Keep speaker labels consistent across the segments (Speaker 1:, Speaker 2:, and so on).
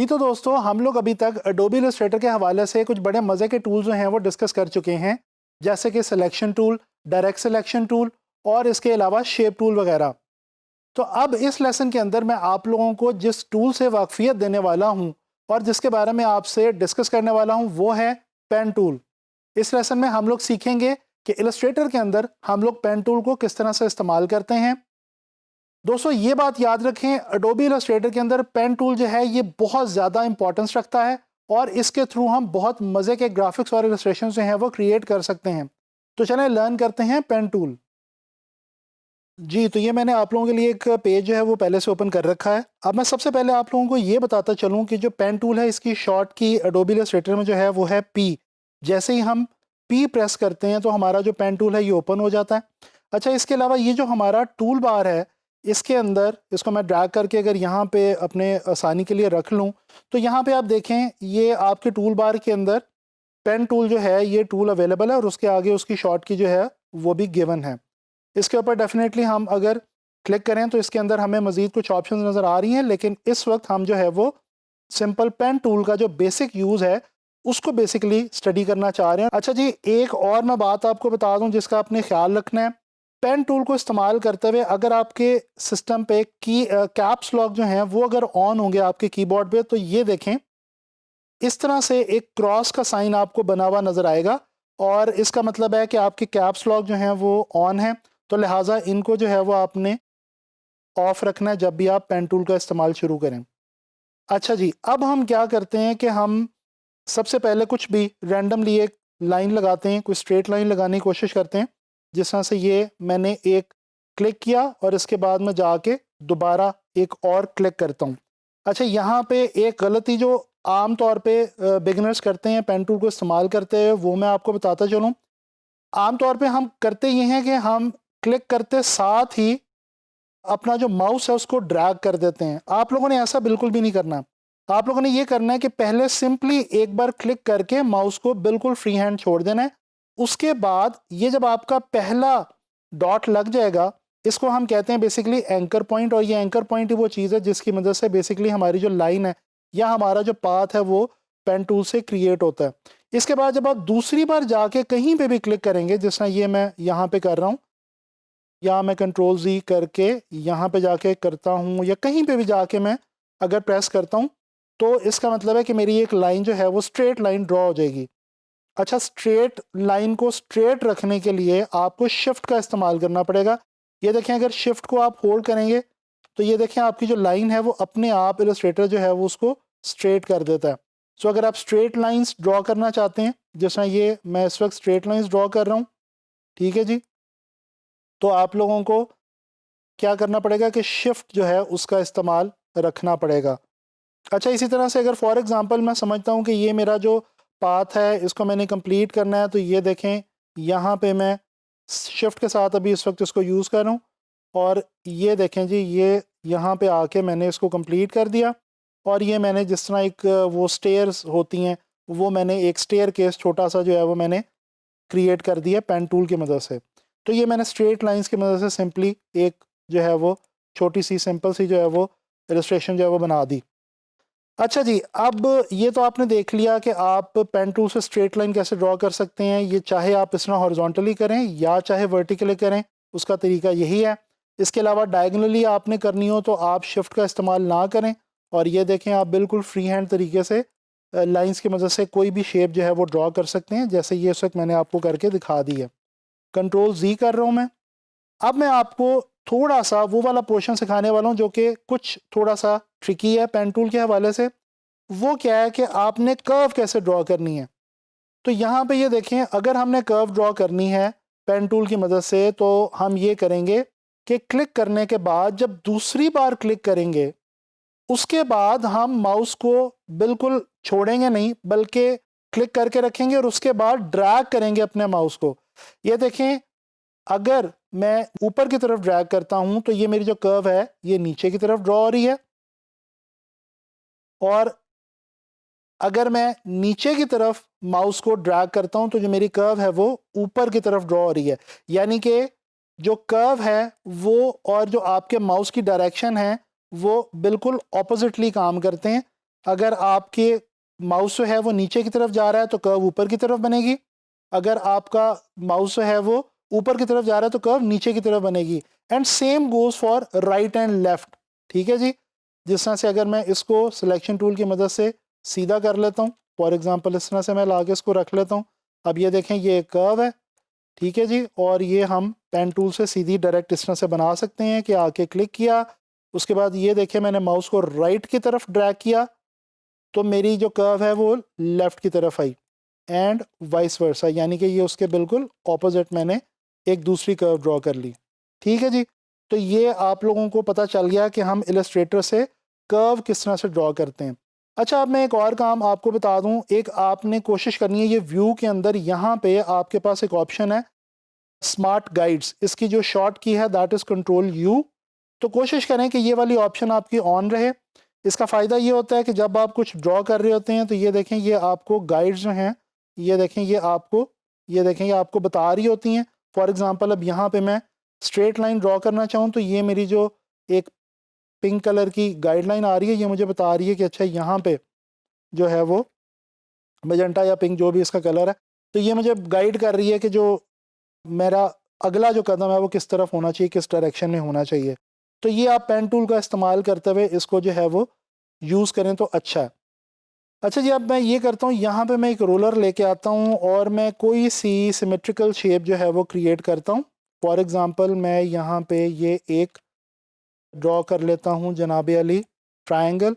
Speaker 1: जी तो दोस्तों हम लोग अभी तक एडोबी इलस्ट्रेटर के हवाले से कुछ बड़े मज़े के टूल्स जो हैं वो डिस्कस कर चुके हैं, जैसे कि selection tool, direct selection tool और इसके अलावा शेप टूल वगैरह। तो अब इस लेसन के अंदर मैं आप लोगों को जिस टूल से वाकफियत देने वाला हूं और जिसके बारे में आपसे डिस्कस करने वाला हूं वो है पेन टूल। इस लेसन में हम लोग सीखेंगे कि इलस्ट्रेटर के अंदर हम लोग पेन टूल को किस तरह से इस्तेमाल करते हैं। दोस्तों ये बात याद रखें, एडोबी इलस्ट्रेटर के अंदर पेन टूल जो है ये बहुत ज़्यादा इंपॉर्टेंस रखता है और इसके थ्रू हम बहुत मज़े के ग्राफिक्स और इलस्ट्रेशन जो हैं वो क्रिएट कर सकते हैं। तो चलें लर्न करते हैं पेन टूल। जी तो ये मैंने आप लोगों के लिए एक पेज जो है वो पहले से ओपन कर रखा है। अब मैं सबसे पहले आप लोगों को ये बताता चलूँ कि जो पेन टूल है इसकी शॉर्ट की एडोबी इलस्ट्रेटर में जो है वो है पी। जैसे ही हम पी प्रेस करते हैं तो हमारा जो पेन टूल है ये ओपन हो जाता है। अच्छा, इसके अलावा ये जो हमारा टूल बार है इसके अंदर इसको मैं ड्रैग करके अगर यहाँ पे अपने आसानी के लिए रख लूँ तो यहाँ पे आप देखें ये आपके टूल बार के अंदर पेन टूल जो है ये टूल अवेलेबल है और उसके आगे उसकी शॉर्ट की जो है वो भी गिवन है। इसके ऊपर डेफिनेटली हम अगर क्लिक करें तो इसके अंदर हमें मज़ीद कुछ ऑप्शंस नज़र आ रही हैं, लेकिन इस वक्त हम जो है वो सिंपल पेन टूल का जो बेसिक यूज़ है उसको बेसिकली स्टडी करना चाह रहे हैं। अच्छा जी, एक और मैं बात आपको बता दूं जिसका आपने ख्याल रखना है। पेन टूल को इस्तेमाल करते हुए अगर आपके सिस्टम पे की कैप्स लॉक जो हैं वो अगर ऑन होंगे आपके कीबोर्ड पे तो ये देखें इस तरह से एक क्रॉस का साइन आपको बना हुआ नज़र आएगा और इसका मतलब है कि आपके कैप्स लॉक जो हैं वो ऑन है। तो लिहाजा इनको जो है वो आपने ऑफ रखना है जब भी आप पेन टूल का इस्तेमाल शुरू करें। अच्छा जी, अब हम क्या करते हैं कि हम सबसे पहले कुछ भी रैंडमली एक लाइन लगाते हैं, कोई स्ट्रेट लाइन लगाने की कोशिश करते हैं। जिस तरह से ये मैंने एक क्लिक किया और इसके बाद मैं जाके दोबारा एक और क्लिक करता हूँ। अच्छा, यहाँ पे एक गलती जो आम तौर पे बिगिनर्स करते हैं पेन टूल को इस्तेमाल करते हैं वो मैं आपको बताता चलूँ। आम तौर पे हम करते ये हैं कि हम क्लिक करते साथ ही अपना जो माउस है उसको ड्रैग कर देते हैं। आप लोगों ने ऐसा बिल्कुल भी नहीं करना। आप लोगों ने ये करना है कि पहले सिंपली एक बार क्लिक करके माउस को बिल्कुल फ्री हैंड छोड़ देना है। उसके बाद ये जब आपका पहला डॉट लग जाएगा इसको हम कहते हैं बेसिकली एंकर पॉइंट, और ये एंकर पॉइंट ही वो चीज़ है जिसकी मदद से बेसिकली हमारी जो लाइन है या हमारा जो पाथ है वो पेन टूल से क्रिएट होता है। इसके बाद जब आप दूसरी बार जाके कहीं पे भी क्लिक करेंगे, जिस तरह ये मैं यहाँ पे कर रहा हूँ, या मैं कंट्रोल Z करके यहाँ पे जाके करता हूँ या कहीं पे भी जाके मैं अगर प्रेस करता हूँ तो इसका मतलब है कि मेरी एक लाइन जो है वो स्ट्रेट लाइन ड्रॉ हो जाएगी। अच्छा, स्ट्रेट लाइन को स्ट्रेट रखने के लिए आपको शिफ्ट का इस्तेमाल करना पड़ेगा। ये देखें, अगर शिफ्ट को आप होल्ड करेंगे तो ये देखें आपकी जो लाइन है वो अपने आप इलस्ट्रेटर जो है वो उसको स्ट्रेट कर देता है। सो अगर आप स्ट्रेट लाइंस ड्रॉ करना चाहते हैं, जिस तरह ये मैं इस वक्त स्ट्रेट लाइंस ड्रॉ कर रहा हूँ, ठीक है जी, तो आप लोगों को क्या करना पड़ेगा कि शिफ्ट जो है उसका इस्तेमाल रखना पड़ेगा। अच्छा, इसी तरह से अगर फॉर एग्जांपल मैं समझता हूँ कि ये मेरा जो पाथ है इसको मैंने कंप्लीट करना है, तो ये देखें यहाँ पे मैं शिफ्ट के साथ अभी इस वक्त इसको यूज़ कर रहा हूँ और ये देखें जी, ये यहाँ पे आके मैंने इसको कंप्लीट कर दिया। और ये मैंने जिस तरह एक वो स्टेयर्स होती हैं वो मैंने एक स्टेयर केस छोटा सा जो है वो मैंने क्रिएट कर दिया पेन टूल की मदद से। तो ये मैंने स्ट्रेट लाइंस की मदद से सिंपली एक जो है वो छोटी सी सिंपल सी जो है वो इलस्ट्रेशन जो है वो बना दी। अच्छा जी, अब ये तो आपने देख लिया कि आप पेन टूल से स्ट्रेट लाइन कैसे ड्रॉ कर सकते हैं। ये चाहे आप इस तरह हॉरिजॉन्टली करें या चाहे वर्टिकली करें, उसका तरीका यही है। इसके अलावा डायगनली आपने करनी हो तो आप शिफ्ट का इस्तेमाल ना करें और ये देखें आप बिल्कुल फ्री हैंड तरीके से लाइंस की मदद से कोई भी शेप जो है वो ड्रॉ कर सकते हैं, जैसे ये इस वक्त मैंने आपको करके दिखा दी है। कंट्रोल Z कर रहा हूँ मैं। अब मैं आपको थोड़ा सा वो वाला पोर्शन सिखाने वाला हूँ जो कि कुछ थोड़ा सा ट्रिकी है पेन टूल के हवाले से। वो क्या है कि आपने कर्व कैसे ड्रॉ करनी है। तो यहाँ पे ये देखें, अगर हमने कर्व ड्रॉ करनी है पेन टूल की मदद से तो हम ये करेंगे कि क्लिक करने के बाद जब दूसरी बार क्लिक करेंगे उसके बाद हम माउस को बिल्कुल छोड़ेंगे नहीं, बल्कि क्लिक करके रखेंगे और उसके बाद ड्रैग करेंगे अपने माउस को। ये देखें, अगर मैं ऊपर की तरफ ड्रैग करता हूं तो ये मेरी जो कर्व है ये नीचे की तरफ ड्रॉ हो रही है, और अगर मैं नीचे की तरफ माउस को ड्रैग करता हूं तो जो मेरी कर्व है वो ऊपर की तरफ ड्रॉ हो रही है। यानी कि जो कर्व है वो और जो आपके माउस की डायरेक्शन है वो बिल्कुल ऑपोजिटली काम करते हैं। अगर आपके माउस जो है वो नीचे की तरफ जा रहा है तो कर्व ऊपर की तरफ बनेगी, अगर आपका माउस जो है वो ऊपर की तरफ जा रहा है तो कर्व नीचे की तरफ बनेगी। And same goes for right and left. ठीक है जी, जिस तरह से अगर मैं इसको सिलेक्शन टूल की मदद से सीधा कर लेता हूँ, फॉर एग्जांपल इस तरह से मैं ला के इसको रख लेता हूँ। अब ये देखें ये कर्व है, ठीक है जी, और ये हम पेन टूल से सीधी डायरेक्ट इस तरह से बना सकते हैं कि आके क्लिक किया, उसके बाद ये देखें मैंने माउस को राइट की तरफ ड्रैग किया तो मेरी जो कर्व है वो लेफ्ट की तरफ आई, एंड वाइस वर्सा, यानी कि ये उसके बिल्कुल ऑपोजिट मैंने एक दूसरी कर्व ड्रॉ कर ली। ठीक है जी, तो ये आप लोगों को पता चल गया कि हम इलस्ट्रेटर से कर्व किस तरह से ड्रॉ करते हैं। अच्छा, अब मैं एक और काम आपको बता दूं, एक आपने कोशिश करनी है, ये व्यू के अंदर यहाँ पे आपके पास एक ऑप्शन है स्मार्ट गाइड्स, इसकी जो शॉर्ट की है दैट इज़ कंट्रोल यू। तो कोशिश करें कि ये वाली ऑप्शन आपकी ऑन रहे। इसका फ़ायदा ये होता है कि जब आप कुछ ड्रॉ कर रहे होते हैं तो ये देखें ये आपको गाइड्स जो हैं, ये देखें ये आपको बता रही होती हैं। फॉर एग्ज़ाम्पल अब यहाँ पे मैं स्ट्रेट लाइन ड्रॉ करना चाहूँ तो ये मेरी जो एक पिंक कलर की गाइडलाइन आ रही है ये मुझे बता रही है कि अच्छा यहाँ पे जो है वो मजेंटा या पिंक जो भी इसका कलर है, तो ये मुझे गाइड कर रही है कि जो मेरा अगला जो कदम है वो किस तरफ होना चाहिए, किस डायरेक्शन में होना चाहिए। तो ये आप पेन टूल का इस्तेमाल करते हुए इसको जो है वो यूज़ करें तो अच्छा है। अच्छा जी, अब मैं ये करता हूँ, यहाँ पे मैं एक रोलर लेके आता हूँ और मैं कोई सी सिमेट्रिकल शेप जो है वो क्रिएट करता हूँ। फॉर एग्ज़ाम्पल मैं यहाँ पे ये एक ड्रॉ कर लेता हूँ जनाबे अली ट्रायंगल।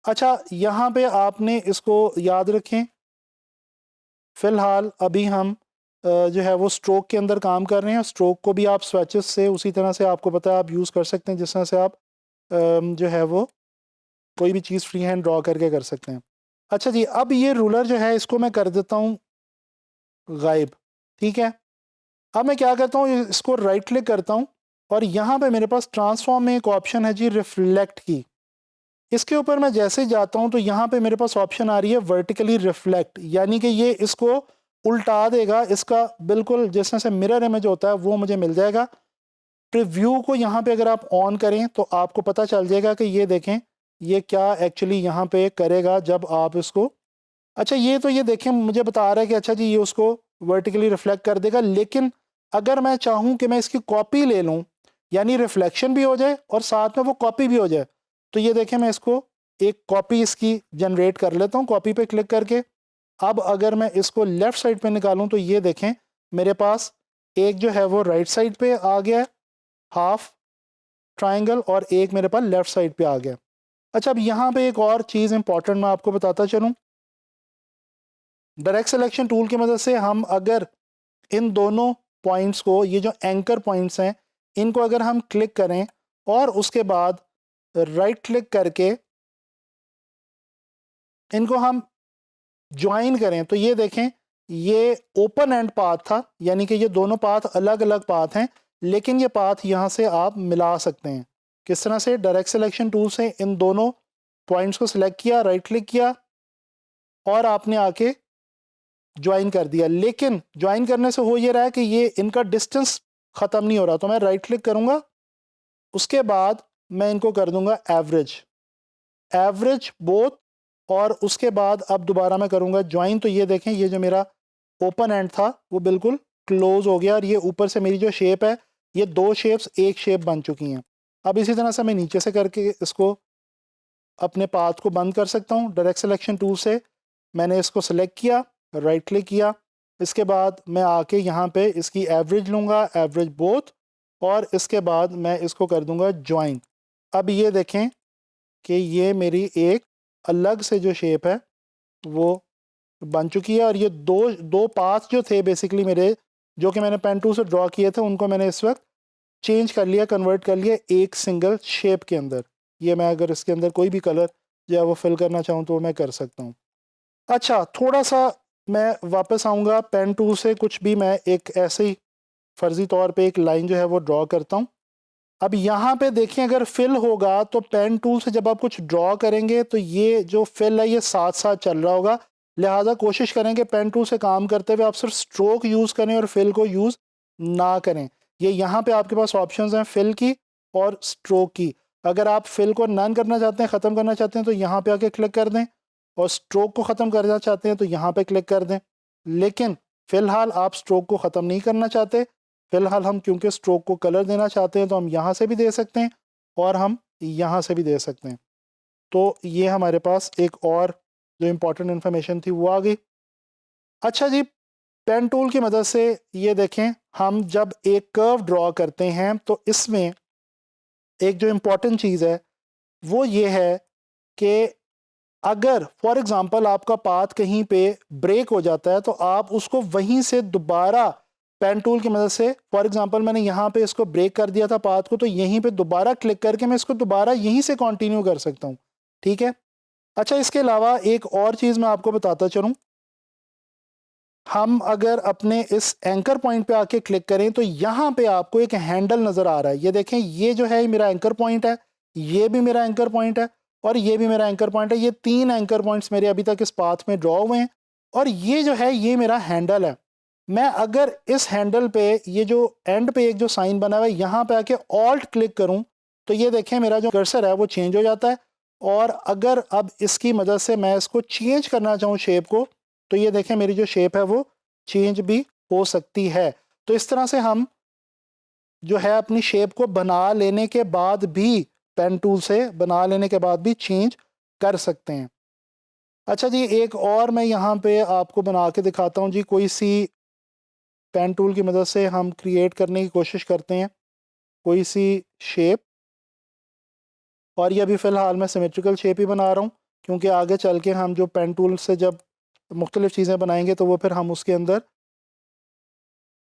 Speaker 1: अच्छा, यहाँ पे आपने इसको याद रखें, फ़िलहाल अभी हम जो है वो स्ट्रोक के अंदर काम कर रहे हैं। स्ट्रोक को भी आप स्वेचेस से उसी तरह से आपको पता है आप यूज़ कर सकते हैं जिस तरह से आप जो है वो कोई भी चीज़ फ्री हैंड ड्रॉ करके कर सकते हैं। अच्छा जी, अब ये रूलर जो है इसको मैं कर देता हूँ गायब। ठीक है, अब मैं क्या करता हूँ, इसको राइट क्लिक करता हूँ और यहाँ पे मेरे पास ट्रांसफॉर्म में एक ऑप्शन है जी रिफ्लेक्ट की। इसके ऊपर मैं जैसे ही जाता हूँ तो यहाँ पे मेरे पास ऑप्शन आ रही है वर्टिकली रिफ्लेक्ट, यानी कि ये इसको उल्टा देगा, इसका बिल्कुल जिस तरह से मिरर इमेज होता है वो मुझे मिल जाएगा। प्रीव्यू को यहाँ पे अगर आप ऑन करें तो आपको पता चल जाएगा कि ये देखें ये क्या एक्चुअली यहाँ पे करेगा जब आप इसको, अच्छा ये तो ये देखें मुझे बता रहा है कि अच्छा जी ये उसको वर्टिकली रिफ्लेक्ट कर देगा, लेकिन अगर मैं चाहूँ कि मैं इसकी कॉपी ले लूँ, यानी रिफ्लेक्शन भी हो जाए और साथ में वो कॉपी भी हो जाए, तो ये देखें मैं इसको एक कॉपी इसकी जनरेट कर लेता हूँ कॉपी पे क्लिक करके। अब अगर मैं इसको लेफ़्ट साइड पे निकालूं तो ये देखें मेरे पास एक जो है वो राइट साइड पे आ गया है हाफ ट्रायंगल और एक मेरे पास लेफ़्ट साइड पे आ गया। अच्छा, अब यहाँ पे एक और चीज़ इंपॉर्टेंट मैं आपको बताता चलूँ, डायरेक्ट सिलेक्शन टूल की मदद से हम अगर इन दोनों पॉइंट्स को, ये जो एंकर पॉइंट्स हैं, इनको अगर हम क्लिक करें और उसके बाद राइट क्लिक करके इनको हम ज्वाइन करें तो ये देखें ये ओपन एंड पाथ था, यानी कि ये दोनों पाथ अलग अलग पाथ हैं, लेकिन ये पाथ यहाँ से आप मिला सकते हैं। किस तरह से? डायरेक्ट सिलेक्शन टूल से इन दोनों पॉइंट्स को सिलेक्ट किया, राइट क्लिक किया और आपने आके ज्वाइन कर दिया, लेकिन ज्वाइन करने से हो ये रहा है कि ये इनका डिस्टेंस ख़त्म नहीं हो रहा। तो मैं राइट क्लिक करूँगा, उसके बाद मैं इनको कर दूंगा एवरेज बोथ, और उसके बाद अब दोबारा मैं करूँगा ज्वाइन। तो ये देखें ये जो मेरा ओपन एंड था वो बिल्कुल क्लोज हो गया और ये ऊपर से मेरी जो शेप है ये दो शेप्स एक शेप बन चुकी हैं। अब इसी तरह से मैं नीचे से करके इसको अपने पाथ को बंद कर सकता हूँ। डायरेक्ट सिलेक्शन टूल से मैंने इसको सेलेक्ट किया, राइट क्लिक किया, इसके बाद मैं आके यहाँ पे इसकी एवरेज लूँगा, एवरेज बोथ, और इसके बाद मैं इसको कर दूँगा ज्वाइन। अब ये देखें कि ये मेरी एक अलग से जो शेप है वो बन चुकी है और ये दो पाथ जो थे बेसिकली मेरे, जो कि मैंने पेन टूल से ड्रॉ किए थे, उनको मैंने इस वक्त चेंज कर लिया, कन्वर्ट कर लिया एक सिंगल शेप के अंदर। ये मैं अगर इसके अंदर कोई भी कलर जो है वो फिल करना चाहूँ तो मैं कर सकता हूँ। अच्छा, थोड़ा सा मैं वापस आऊँगा पेन टूल से, कुछ भी मैं एक ऐसे ही फ़र्ज़ी तौर पे एक लाइन जो है वो ड्रॉ करता हूँ। अब यहाँ पे देखें अगर फिल होगा तो पेन टूल से जब आप कुछ ड्रॉ करेंगे तो ये जो फिल है ये साथ साथ चल रहा होगा, लिहाजा कोशिश करें कि पेन टूल से काम करते हुए आप सिर्फ स्ट्रोक यूज़ करें और फिल को यूज़ ना करें। ये यहाँ पे आपके पास ऑप्शंस हैं फिल की और स्ट्रोक की। अगर आप फिल को नन करना चाहते हैं, ख़त्म करना चाहते हैं, तो यहाँ पे आके क्लिक कर दें, और स्ट्रोक को ख़त्म करना चाहते हैं तो यहाँ पे क्लिक कर दें। लेकिन फ़िलहाल आप स्ट्रोक को ख़त्म नहीं करना चाहते, फ़िलहाल हम क्योंकि स्ट्रोक को कलर देना चाहते हैं तो हम यहाँ से भी दे सकते हैं और हम यहाँ से भी दे सकते हैं। तो ये हमारे पास एक और जो इम्पोर्टेंट इन्फॉर्मेशन थी वो आ गई। अच्छा जी, पेन टूल की मदद से ये देखें, हम जब एक कर्व ड्रॉ करते हैं तो इसमें एक जो इम्पोर्टेंट चीज़ है वो ये है कि अगर फॉर एग्ज़ाम्पल आपका पाथ कहीं पे ब्रेक हो जाता है तो आप उसको वहीं से दोबारा पेन टूल की मदद से, फॉर एग्ज़ाम्पल मैंने यहाँ पे इसको ब्रेक कर दिया था पाथ को, तो यहीं पे दोबारा क्लिक करके मैं इसको दोबारा यहीं से कंटिन्यू कर सकता हूँ। ठीक है। अच्छा, इसके अलावा एक और चीज़ मैं आपको बताता चलूँ, हम अगर अपने इस एंकर पॉइंट पे आके क्लिक करें तो यहाँ पे आपको एक हैंडल नज़र आ रहा है। ये देखें, ये जो है मेरा एंकर पॉइंट है, ये भी मेरा एंकर पॉइंट है और ये भी मेरा एंकर पॉइंट है। ये 3 एंकर पॉइंट्स मेरे अभी तक इस पाथ में ड्रॉ हुए हैं और ये जो है ये मेरा हैंडल है। मैं अगर इस हैंडल पे ये जो एंड पे एक जो साइन बना हुआ है यहाँ पे आके ऑल्ट क्लिक करूँ तो ये देखें मेरा जो कर्सर है वो चेंज हो जाता है। और अगर अब इसकी मदद से मैं इसको चेंज करना चाहूँ शेप को, तो ये देखें मेरी जो शेप है वो चेंज भी हो सकती है। तो इस तरह से हम जो है अपनी शेप को बना लेने के बाद भी, पेन टूल से बना लेने के बाद भी चेंज कर सकते हैं। अच्छा जी, एक और मैं यहाँ पे आपको बना के दिखाता हूँ जी। कोई सी पेन टूल की मदद से हम क्रिएट करने की कोशिश करते हैं कोई सी शेप, और ये अभी फ़िलहाल मैं सिमेट्रिकल शेप ही बना रहा हूँ क्योंकि आगे चल के हम जो पेन टूल से जब मुख्तलिफ़ चीज़ें बनाएंगे तो वो फिर हम उसके अंदर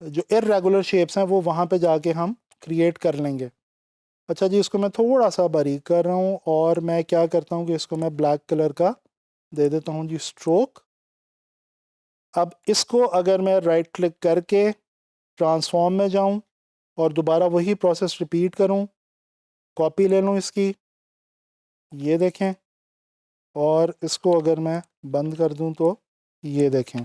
Speaker 1: जो इर्रेगुलर शेप्स हैं वो वहाँ पे जाके हम क्रिएट कर लेंगे। अच्छा जी, इसको मैं थोड़ा सा बारीक कर रहा हूँ और मैं क्या करता हूँ कि इसको मैं ब्लैक कलर का दे देता हूँ जी स्ट्रोक। अब इसको अगर मैं राइट क्लिक करके ट्रांसफॉर्म में जाऊँ और दोबारा वही प्रोसेस रिपीट करूँ, कॉपी ले लूँ इसकी, ये देखें, और इसको अगर मैं बंद कर दूँ तो ये देखें।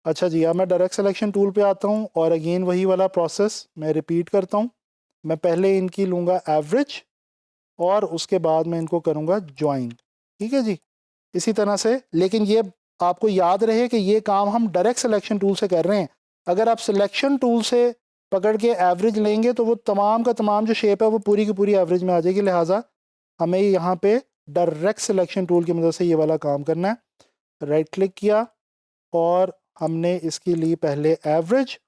Speaker 1: अच्छा जी, अब मैं डायरेक्ट सिलेक्शन टूल पे आता हूँ और अगेन वही वाला प्रोसेस मैं रिपीट करता हूँ। मैं पहले इनकी लूँगा एवरेज और उसके बाद मैं इनको करूँगा ज्वाइन। ठीक है जी, इसी तरह से। लेकिन ये आपको याद रहे कि ये काम हम डायरेक्ट सिलेक्शन टूल से कर रहे हैं। अगर आप सिलेक्शन टूल से पकड़ के एवरेज लेंगे तो वो तमाम का तमाम जो शेप है वो पूरी की पूरी एवरेज में आ जाएगी। लिहाजा हमें यहाँ पे डायरेक्ट सिलेक्शन टूल की मदद से ये वाला काम करना है। राइट क्लिक किया और हमने इसकी ली पहले एवरेज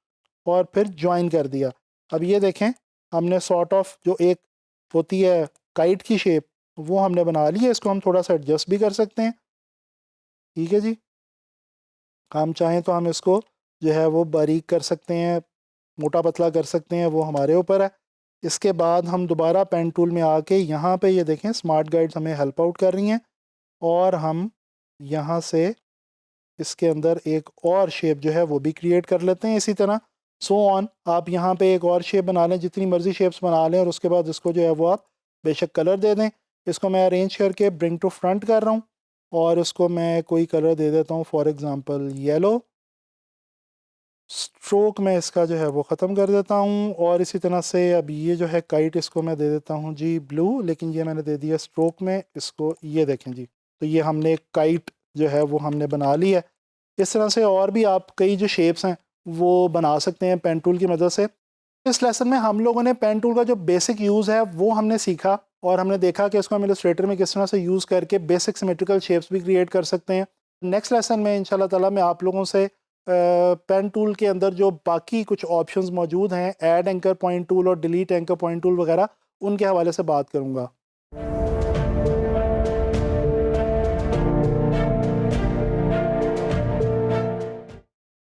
Speaker 1: और फिर ज्वाइन कर दिया। अब ये देखें, हमने सॉर्ट ऑफ जो एक होती है काइट की शेप वो हमने बना ली है। इसको हम थोड़ा सा एडजस्ट भी कर सकते हैं। ठीक है जी, हम चाहें तो हम इसको जो है वो बारीक कर सकते हैं, मोटा पतला कर सकते हैं, वो हमारे ऊपर है। इसके बाद हम दोबारा पेन टूल में आके यहाँ पे ये देखें स्मार्ट गाइड्स हमें हेल्प आउट कर रही हैं और हम यहाँ से इसके अंदर एक और शेप जो है वो भी क्रिएट कर लेते हैं। इसी तरह सो ऑन, आप यहाँ पे एक और शेप बना लें, जितनी मर्जी शेप्स बना लें, और उसके बाद इसको जो है वो आप बेशक कलर दे दें। इसको मैं अरेंज करके ब्रिंग टू फ्रंट कर रहा हूँ और इसको मैं कोई कलर दे देता हूँ, फॉर एग्ज़ाम्पल येलो। स्ट्रोक में इसका जो है वो ख़त्म कर देता हूँ और इसी तरह से अब ये जो है काइट, इसको मैं दे देता हूँ जी ब्लू, लेकिन ये मैंने दे दिया स्ट्रोक में। इसको ये देखें जी, तो ये हमने काइट जो है वो हमने बना ली है। इस तरह से और भी आप कई जो शेप्स हैं वो बना सकते हैं पेन टूल की मदद से। इस लेसन में हम लोगों ने पेन टूल का जो बेसिक यूज़ है वो हमने सीखा और हमने देखा कि इसको हम इलस्ट्रेटर में किस तरह से यूज़ करके बेसिक सिमेट्रिकल शेप्स भी क्रिएट कर सकते हैं। नेक्स्ट लेसन में इंशाल्लाह ताला मैं आप लोगों से पेन टूल के अंदर जो बाकी कुछ ऑप्शंस मौजूद हैं, ऐड एंकर पॉइंट टूल और डिलीट एंकर पॉइंट टूल वगैरह, उनके हवाले से बात करूँगा।